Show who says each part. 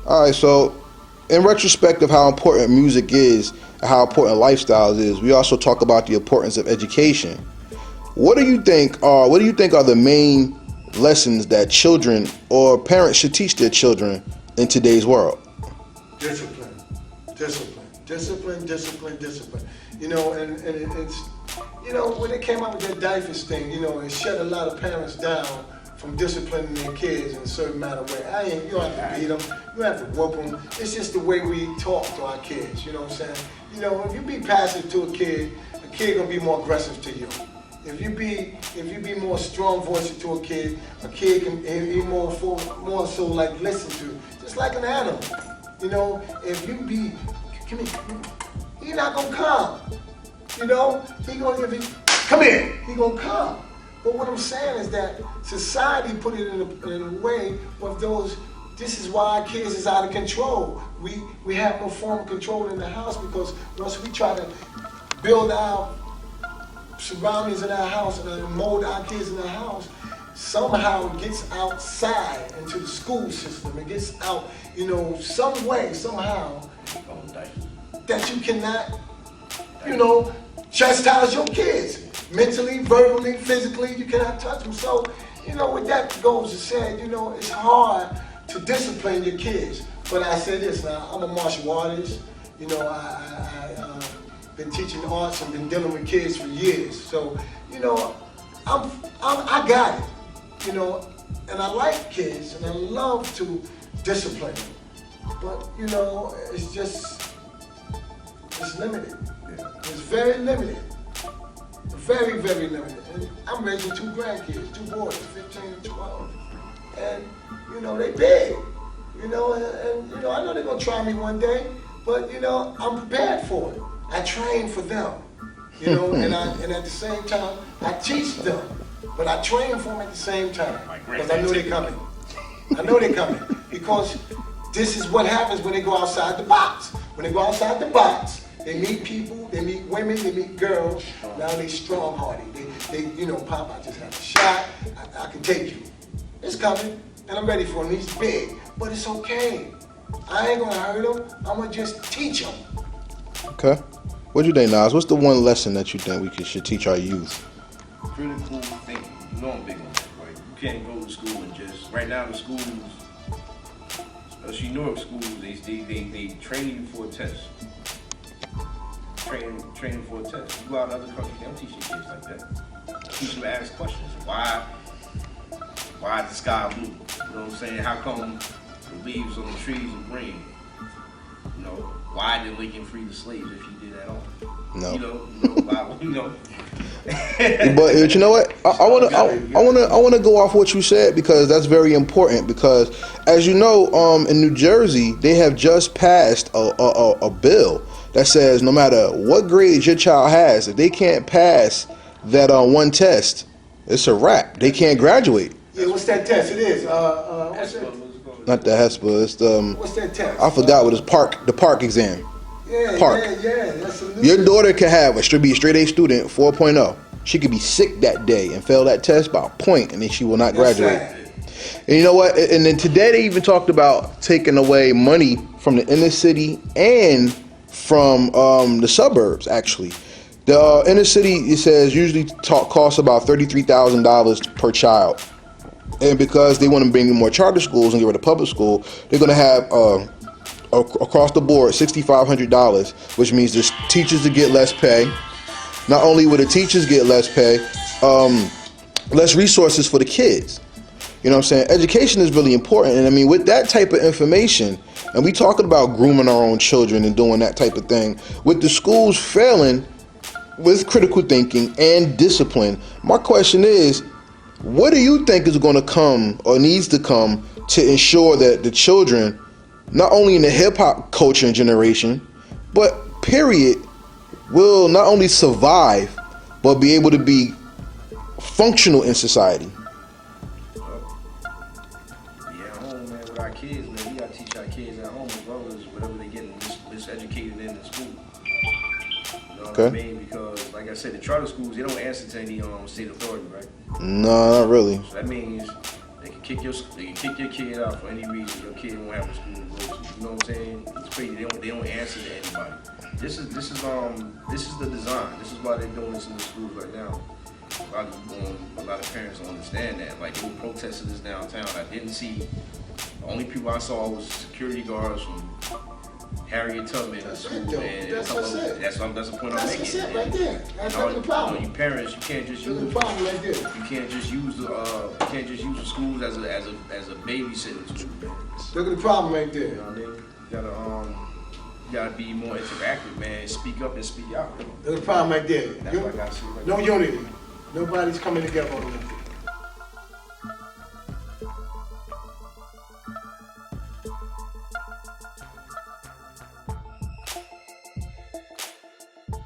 Speaker 1: All right, so in retrospect of how important music is and how important lifestyles is, we also talk about the importance of education. What do you think are the main lessons that children or parents should teach their children in today's world?
Speaker 2: Discipline, discipline. And it's, when they came out with that diapers thing, it shut a lot of parents down from disciplining their kids in a certain amount of way. You don't have to beat them, you don't have to whoop them. It's just the way we talk to our kids, you know what I'm saying? If you be passive to a kid gonna be more aggressive to you. If you be more strong voiced to a kid can be more so like listen to, just like an animal. If you be, come here, he not gonna come. He gonna, come here, he gonna come. But what I'm saying is that society put it in a way of this is why our kids is out of control. We have no form of control in the house because once we try to build our surroundings in our house and mold our kids in our house, somehow it gets outside into the school system. It gets out, some way, somehow, that you cannot, chastise your kids. Mentally, verbally, physically, you cannot touch them. So, with that goes to say, it's hard to discipline your kids. But I say this now, I'm a martial artist. I been teaching arts and been dealing with kids for years. So, I got it. And I like kids and I love to discipline them. But, it's limited. It's very limited. Very, very limited. And I'm raising two grandkids, two boys, 15 and 12. And, they big. And I know they're gonna try me one day, but I'm prepared for it. I train for them. And at the same time, I teach them. But I train for them at the same time. Because I know they're coming. Because this is what happens when they go outside the box. When they go outside the box, they meet people, they meet women, they meet girls. Now they strong-hearted. They Pop, I just had a shot. I can take you. It's coming, and I'm ready for him. He's big, but it's okay. I ain't gonna hurt him. I'm gonna just teach him.
Speaker 1: Okay. What do you think, Nas? What's the one lesson that you think should teach our youth?
Speaker 3: Critical thinking. I'm big on that, right? You can't go to school and just, right now the schools, especially New York schools, they train you for a test. Training for a test. You go out to other countries, they don't teach your kids like that. Teach them to ask questions. Why is the sky blue? You know what I'm saying? How come the leaves on the trees are green? Why did Lincoln free the slaves if he did that all?
Speaker 1: No.
Speaker 3: But
Speaker 1: you know what? I wanna go off what you said because that's very important. Because as you know, in New Jersey, they have just passed a bill that says no matter what grades your child has, if they can't pass that one test, it's a wrap. They can't graduate.
Speaker 2: Yeah, what's that test? It is. What's that?
Speaker 1: Not the HESPA. It's the.
Speaker 2: What's that test?
Speaker 1: I forgot what it's the park exam.
Speaker 2: Yeah,
Speaker 1: Park.
Speaker 2: Yeah. That's a new.
Speaker 1: Your daughter can have be a straight A student, 4.0. She could be sick that day and fail that test by a point, and then she will not graduate. And you know what? And then today they even talked about taking away money from the inner city and from the suburbs. Actually, the inner city, it says, usually costs about $33,000 per child. And because they want to bring in more charter schools and get rid of public school, they're going to have across the board $6,500, which means the teachers to get less pay. Not only will the teachers get less pay, less resources for the kids. You know what I'm saying? Education is really important. And I mean, with that type of information, and we talking about grooming our own children and doing that type of thing, with the schools failing with critical thinking and discipline, my question is, what do you think is going to come or needs to come to ensure that the children, not only in the hip-hop culture and generation, but period, will not only survive, but be able to be functional in society?
Speaker 3: At home, man, with our kids, man, we gotta teach our kids at home as well as whatever they get miseducated in the school. You know what I mean? Because, like I said, the charter schools, they don't answer to any state authority, right?
Speaker 1: No, not really.
Speaker 3: So that means They can kick your kid out for any reason. Your kid won't have a school to go to. You know what I'm saying? It's crazy. They don't answer to anybody. This is the design. This is why they're doing this in the schools right now. A lot of parents don't understand that. Like, they were protesting this downtown. I didn't see. The only people I saw was security guards from Harriet Tubman School, and
Speaker 2: that's it.
Speaker 3: That's the point I'm making.
Speaker 2: That's it right there. That's the problem.
Speaker 3: You parents, you can't just use.
Speaker 2: The problem right there.
Speaker 3: You can't just use the schools as a babysitting tool.
Speaker 2: Look at the problem right there.
Speaker 3: You know what I mean? You gotta be more interactive, man. Speak up and speak out.
Speaker 2: Look at the problem right there.
Speaker 3: That's what I gotta see.
Speaker 2: No unity. Nobody's coming together on that.